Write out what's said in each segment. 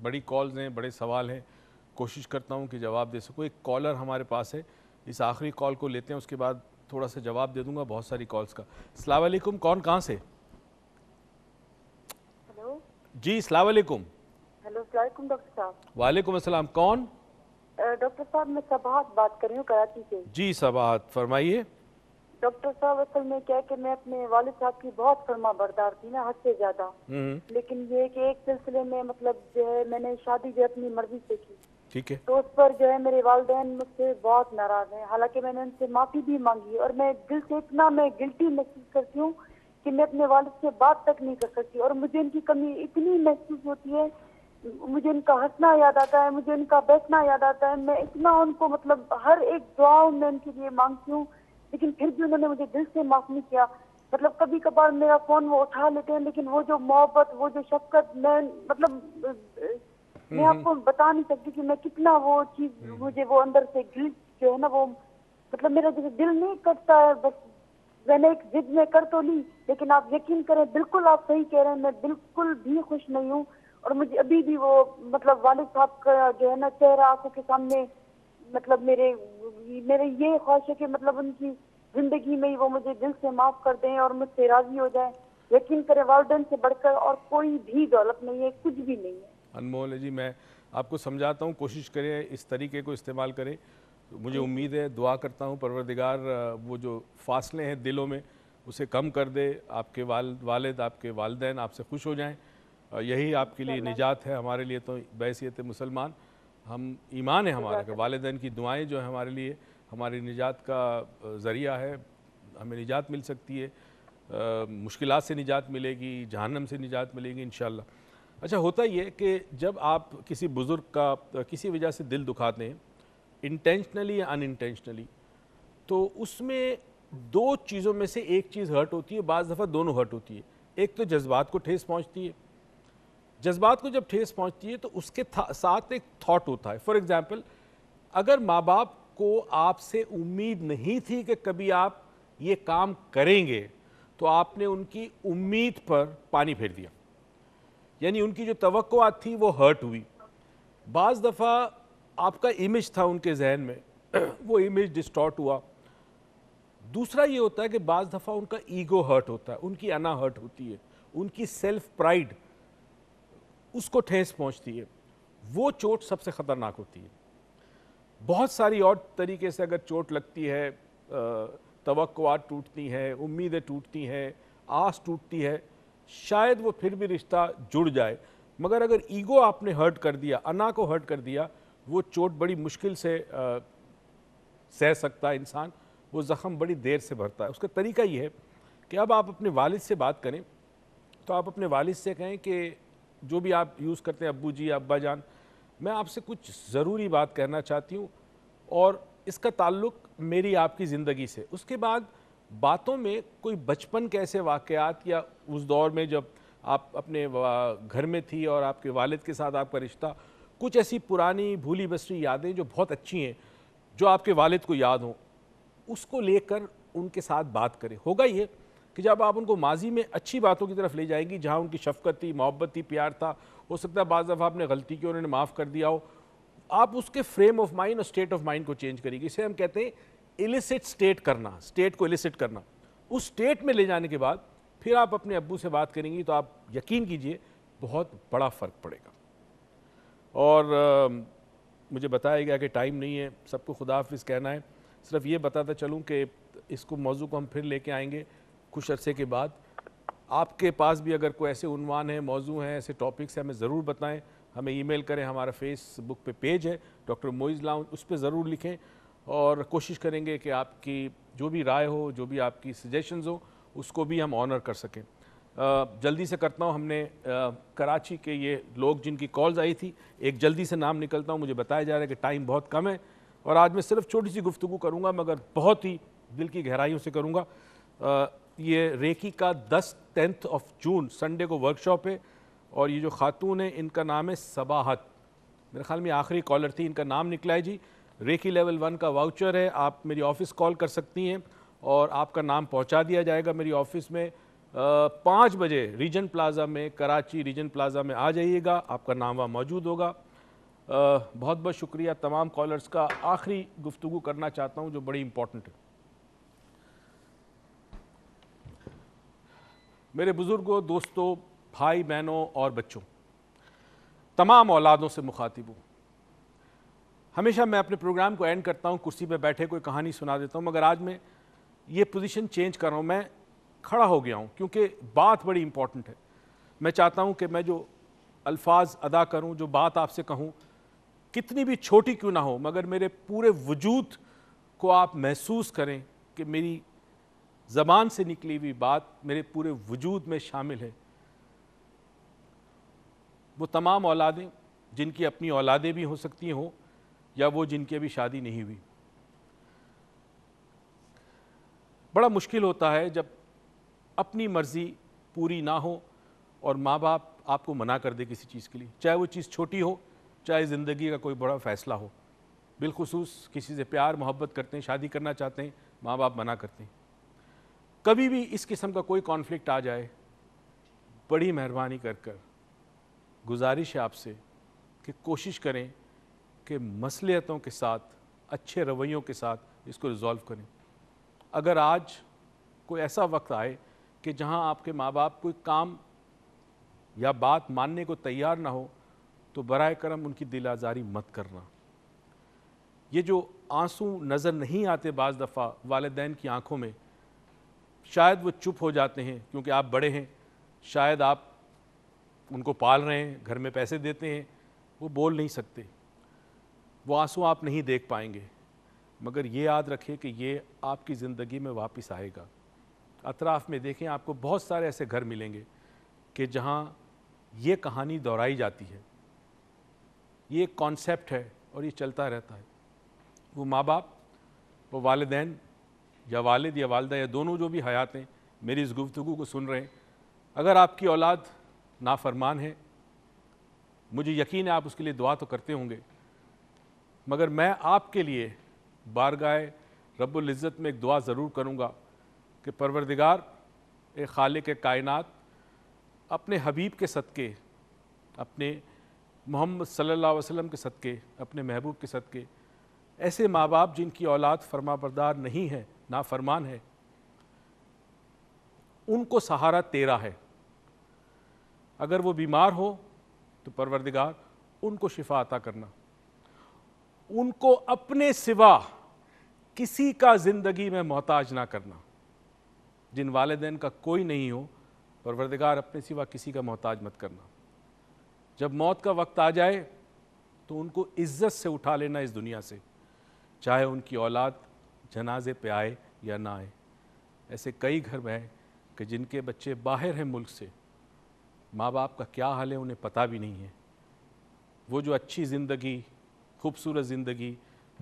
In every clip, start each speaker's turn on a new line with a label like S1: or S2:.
S1: بڑی کالز ہیں, بڑے سوال ہیں, کوشش کرتا ہوں کہ جواب دے سکوں. ایک کالر ہمارے پاس ہے, اس آخری کال کو لیتے ہیں, اس کے بعد تھوڑا سا جواب دے دوں گا بہت ساری کالز کا. السلام علیکم, کون کہاں سے؟
S2: ہیلو
S1: جی السلام علیکم.
S2: ہیلو السلام علیکم ڈاکٹر صاحب.
S1: وعلیکم السلام, کون؟
S2: ڈاکٹر صاحب میں صباحت بات کر رہی ہوں کراچی سے.
S1: جی صباحت فرمائیے.
S2: ڈاکٹر صاحب اصل میں کیا کہ میں اپنے والد صاحب کی بہت فرما بردار تھی نا, حد سے زیادہ. لیکن یہ کہ ایک سلسلے میں مطلب جو ہے میں نے شادی جو اپنی مرضی سے کی,
S1: ٹھیک ہے,
S2: تو اس پر جو ہے میرے والدین مجھ سے بہت ناراض ہیں. حالانکہ میں نے ان سے معافی بھی مانگی, اور میں دل سے اتنا میں گلٹی محسوس کرتی ہوں کہ میں اپنے والد سے بات تک نہیں کر سکتی, اور مجھے ان کی کمی اتنی محسوس ہوتی ہے. مجھے ان کا ہنسنا یاد آتا ہے, مجھے ان کا بیٹھنا یاد آتا ہے. میں اتنا ان کو مطلب ہر ایک دعا میں ان کے لیے مانگتی ہوں, لیکن پھر بھی انہوں نے مجھے دل سے معاف نہیں کیا. مطلب کبھی کبھار میرا فون وہ اٹھا لیتے ہیں, لیکن وہ جو محبت, وہ جو شفقت, میں مطلب میں آپ کو بتا نہیں سکتی کہ میں کتنا وہ چیز مجھے وہ اندر سے گلٹ جو ہے نا, وہ مطلب میرا جیسے دل نہیں کرتا ہے. بس میں نے ایک ضد میں کر تو لی, لیکن آپ یقین کریں بالکل آپ صحیح کہہ رہے ہیں, میں بالکل بھی خوش نہیں ہوں. اور مجھے ابھی بھی وہ مطلب والد صاحب کا جو ہے نا چہرہ آنکھوں کے سامنے, مطلب میرے یہ خواہش ہے کہ مطلب ان کی زندگی میں ہی وہ مجھے دل سے معاف کر دیں اور مجھ سے راضی ہو جائیں. یقین کریں والدین سے بڑھ کر اور کوئی بھی دولت نہیں ہے, کچھ بھی نہیں ہے.
S1: انمول ہے جی, میں آپ کو سمجھاتا ہوں, کوشش کریں اس طریقے کو استعمال کریں. مجھے امید ہے, دعا کرتا ہوں پروردگار وہ جو فاصلے ہیں دلوں میں اسے کم کر دے. آپ کے والد, آپ کے والدین آپ سے خوش ہو جائیں. یہی آپ کے لیے نجات ہے. ہمارے لیے تو بحیثیت مسلمان ہم ایمان ہے ہمارا کہ والدین کی دعائیں جو ہیں ہمارے لیے ہماری نجات کا ذریعہ ہے. ہمیں نجات مل سکتی ہے, مشکلات سے نجات ملے گی, جہنم سے نجات ملے گی انشاءاللہ. اچھا, ہوتا یہ کہ جب آپ کسی بزرگ کا کسی وجہ سے دل دکھاتے ہیں, انٹینشنلی یا ان انٹینشنلی, تو اس میں دو چیزوں میں سے ایک چیز ہرٹ ہوتی ہے, بعض دفعہ دونوں ہرٹ ہوتی ہے. ایک تو جذبات کو ٹھیس پہنچتی ہے, جذبات کو جب ٹھیس پہنچتی ہے تو اس کے ساتھ ایک تھاٹ ہوتا ہے. فار ایگزامپل, اگر ماں باپ کو آپ سے امید نہیں تھی کہ کبھی آپ یہ کام کریں گے, تو آپ نے ان کی امید پر پانی پھیر دیا, یعنی ان کی جو توقعات تھی وہ ہرٹ ہوئی. بعض دفعہ آپ کا امیج تھا ان کے ذہن میں, وہ امیج ڈسٹارٹ ہوا. دوسرا یہ ہوتا ہے کہ بعض دفعہ ان کا ایگو ہرٹ ہوتا ہے, ان کی انا ہرٹ ہوتی ہے, ان کی سیلف پرائیڈ اس کو ٹھیس پہنچتی ہے. وہ چوٹ سب سے خطرناک ہوتی ہے. بہت ساری اور طریقے سے اگر چوٹ لگتی ہے, توقعات ٹوٹتی ہیں, امیدیں ٹوٹتی ہیں, آس ٹوٹتی ہے, شاید وہ پھر بھی رشتہ جڑ جائے. مگر اگر ایگو آپ نے ہرٹ کر دیا, انا کو ہرٹ کر دیا, وہ چوٹ بڑی مشکل سے سہ سکتا ہے انسان, وہ زخم بڑی دیر سے بھرتا ہے. اس کا طریقہ یہ ہے کہ اب آپ اپنے والد سے بات کریں تو آپ اپنے والد سے کہیں کہ جو بھی آپ یوز کرتے ہیں, ابو جی, ابا جان, میں آپ سے کچھ ضروری بات کہنا چاہتی ہوں, اور اس کا تعلق میری آپ کی زندگی سے. اس کے بعد باتوں میں کوئی بچپن کے ایسے واقعات یا اس دور میں جب آپ اپنے گھر میں تھی اور آپ کے والد کے ساتھ آپ کا رشتہ, کچھ ایسی پرانی بھولی بسری یادیں جو بہت اچھی ہیں, جو آپ کے والد کو یاد ہوں, اس کو لے کر ان کے ساتھ بات کریں. ہوگا یہ کہ جب آپ ان کو ماضی میں اچھی باتوں کی طرف لے جائیں گی, جہاں ان کی شفقت تھی, محبت تھی, پیار تھا, ہو سکتا ہے بعض دفعہ آپ نے غلطی کی, انہوں نے معاف کر دیا ہو, آپ اس کے فریم آف مائنڈ اور اسٹیٹ آف مائنڈ کو چینج کریں گے. اسے ہم کہتے ہیں ایلیسٹ اسٹیٹ کرنا, اسٹیٹ کو ایلیسٹ کرنا. اس اسٹیٹ میں لے جانے کے بعد پھر آپ اپنے ابو سے بات کریں گی تو آپ یقین کیجئے بہت بڑا فرق پڑے گا. اور مجھے بتایا گیا کہ ٹائم نہیں ہے, سب کو خدا حافظ کہنا ہے. صرف یہ بتاتا چلوں کہ اس کو موضوع کو ہم پھر لے کے آئیں گے کچھ عرصے کے بعد. آپ کے پاس بھی اگر کوئی ایسے عنوان ہیں, موضوع ہیں, ایسے ٹاپکس ہیں, ہمیں ضرور بتائیں. ہمیں ای میل کریں, ہمارا فیس بک پہ پیج ہے ڈاکٹر موئز لاؤنج, اس پہ ضرور لکھیں, اور کوشش کریں گے کہ آپ کی جو بھی رائے ہو, جو بھی آپ کی سجیشنز ہو, اس کو بھی ہم آنر کر سکیں. جلدی سے کرتا ہوں, ہم نے کراچی کے یہ لوگ جن کی کالز آئی تھی, ایک جلدی سے نام نکلتا ہوں. مجھے بتایا جا رہا ہے کہ ٹائم بہت کم ہے, اور آج میں صرف چھوٹی سی گفتگو کروں گا, مگر بہت ہی دل کی گہرائیوں سے کروں گا. یہ ریکی کا 10 جون سنڈے کو ورکشاپ ہے, اور یہ جو خاتون ہے ان کا نام ہے صباحت, میرے خیال میں آخری کالر تھی, ان کا نام نکلا ہے جی. ریکی لیول 1 کا واؤچر ہے, آپ میری آفس کال کر سکتی ہیں اور آپ کا نام پہنچا دیا جائے گا میری آفس میں. 5 بجے ریجن پلازا میں، کراچی ریجن پلازا میں آ جائیے گا، آپ کا نام وہاں موجود ہوگا۔ بہت بہت شکریہ تمام کالرز کا۔ آخری گفتگو کرنا چاہتا ہوں جو بڑی امپورٹنٹ ہے۔ میرے بزرگوں، دوستوں، بھائی بہنوں اور بچوں، تمام اولادوں سے مخاطب ہوں۔ ہمیشہ میں اپنے پروگرام کو اینڈ کرتا ہوں کرسی پہ بیٹھے کوئی کہانی سنا دیتا ہوں، مگر آج میں یہ پوزیشن چینج کر رہا ہوں، میں کھڑا ہو گیا ہوں کیونکہ بات بڑی امپورٹنٹ ہے۔ میں چاہتا ہوں کہ میں جو الفاظ ادا کروں، جو بات آپ سے کہوں، کتنی بھی چھوٹی کیوں نہ ہو، مگر میرے پورے وجود کو آپ محسوس کریں کہ میری زبان سے نکلی ہوئی بات میرے پورے وجود میں شامل ہے۔ وہ تمام اولادیں جن کی اپنی اولادیں بھی ہو سکتی ہوں، یا وہ جن کی ابھی شادی نہیں ہوئی۔ بڑا مشکل ہوتا ہے جب اپنی مرضی پوری نہ ہو اور ماں باپ آپ کو منع کر دے کسی چیز کے لیے، چاہے وہ چیز چھوٹی ہو، چاہے زندگی کا کوئی بڑا فیصلہ ہو۔ بالخصوص کسی سے پیار محبت کرتے ہیں، شادی کرنا چاہتے ہیں، ماں باپ منع کرتے ہیں۔ کبھی بھی اس قسم کا کوئی کانفلکٹ آ جائے، بڑی مہربانی کر گزارش ہے آپ سے کہ کوشش کریں کہ مصلحتوں کے ساتھ، اچھے رویوں کے ساتھ اس کو ریزالو کریں۔ اگر آج کوئی ایسا وقت آئے کہ جہاں آپ کے ماں باپ کوئی کام یا بات ماننے کو تیار نہ ہو، تو برائے کرم ان کی دل آزاری مت کرنا۔ یہ جو آنسو نظر نہیں آتے بعض دفعہ والدین کی آنکھوں میں، شاید وہ چپ ہو جاتے ہیں کیونکہ آپ بڑے ہیں، شاید آپ ان کو پال رہے ہیں، گھر میں پیسے دیتے ہیں، وہ بول نہیں سکتے، وہ آنسو آپ نہیں دیکھ پائیں گے، مگر یہ یاد رکھیں کہ یہ آپ کی زندگی میں واپس آئے گا۔ اطراف میں دیکھیں، آپ کو بہت سارے ایسے گھر ملیں گے کہ جہاں یہ کہانی دہرائی جاتی ہے، یہ ایک کانسیپٹ ہے اور یہ چلتا رہتا ہے۔ وہ ماں باپ، وہ والدین یا والد یا والدہ یا دونوں جو بھی حیات ہیں، میری اس گفتگو کو سن رہے ہیں، اگر آپ کی اولاد نافرمان ہے، مجھے یقین ہے آپ اس کے لیے دعا تو کرتے ہوں گے، مگر میں آپ کے لیے بارگاہ رب العزت میں ایک دعا ضرور کروں گا کہ پروردگار، اے خالق کائنات، اپنے حبیب کے صدقے، اپنے محمد صلی اللہ علیہ وسلم کے صدقے، اپنے محبوب کے صدقے، ایسے ماں باپ جن کی اولاد فرما بردار نہیں ہے، نافرمان ہے، ان کو سہارا تیرا ہے۔ اگر وہ بیمار ہو تو پروردگار ان کو شفا عطا کرنا، ان کو اپنے سوا کسی کا زندگی میں محتاج نہ کرنا۔ جن والدین کا کوئی نہیں ہو، پروردگار اپنے سوا کسی کا محتاج مت کرنا۔ جب موت کا وقت آ جائے تو ان کو عزت سے اٹھا لینا اس دنیا سے، چاہے ان کی اولاد جنازے پہ آئے یا نہ آئے۔ ایسے کئی گھر ہیں کہ جن کے بچے باہر ہیں ملک سے، ماں باپ کا کیا حال ہے انہیں پتہ بھی نہیں ہے۔ وہ جو اچھی زندگی، خوبصورت زندگی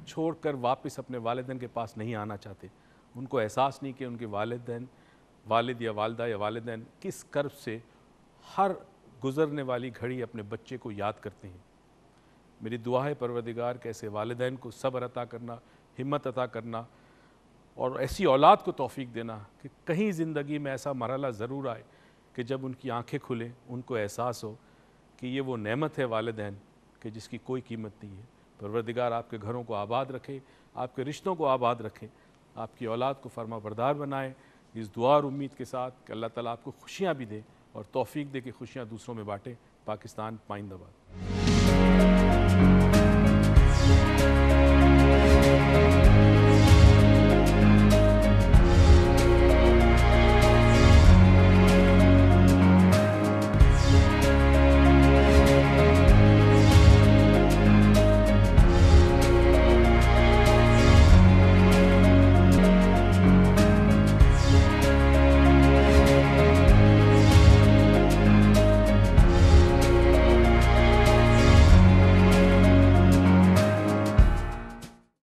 S1: چھوڑ کر واپس اپنے والدین کے پاس نہیں آنا چاہتے، ان کو احساس نہیں کہ ان کے والد یا والدہ یا والدین کس کرب سے ہر گزرنے والی گھڑی اپنے بچے کو یاد کرتے ہیں۔ میری دعا ہے پروردگار کہ ایسے والدین کو صبر عطا کرنا، ہمت عطا کرنا، اور ایسی اولاد کو توفیق دینا کہ کہیں زندگی میں ایسا مرحلہ ضرور آئے کہ جب ان کی آنکھیں کھلیں، ان کو احساس ہو کہ یہ وہ نعمت ہے والدین کہ جس کی کوئی قیمت نہیں ہے۔ پروردگار آپ کے گھروں کو آباد رکھے، آپ کے رشتوں کو آباد رکھے، آپ کی اولاد کو فرما بردار بنائے، اس دعا اور امید کے ساتھ کہ اللہ تعالیٰ آپ کو خوشیاں بھی دے اور توفیق دے کہ خوشیاں دوسروں میں بانٹیں۔ پاکستان پائندہ باد۔